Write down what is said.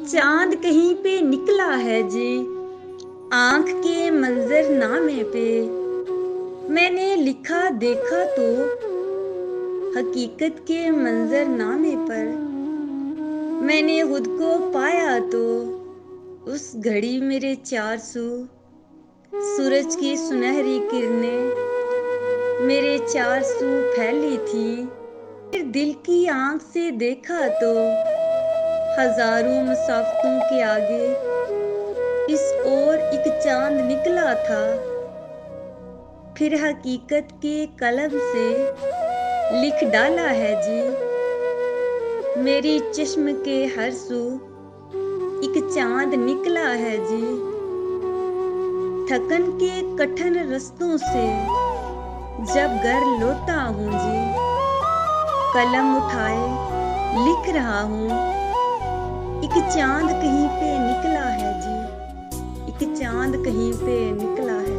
चांद कहीं पे निकला है जी, आंख के मंजर नामे पे। मैंने लिखा देखा तो हकीकत के मंजर नामे पर। मैंने खुद को पाया तो उस घड़ी मेरे चार सू सूरज की सुनहरी किरणें मेरे चार सू फैली थी। फिर दिल की आंख से देखा तो हजारों मुसाफिरों के आगे इस ओर एक चांद निकला था। फिर हकीकत के कलम से लिख डाला है जी, मेरी चश्म के हर सू एक चांद निकला है जी। थकन के कठिन रस्तों से जब घर लौटा हूँ जी, कलम उठाए लिख रहा हूँ, एक चांद कहीं पे निकला है जी, एक चांद कहीं पे निकला है।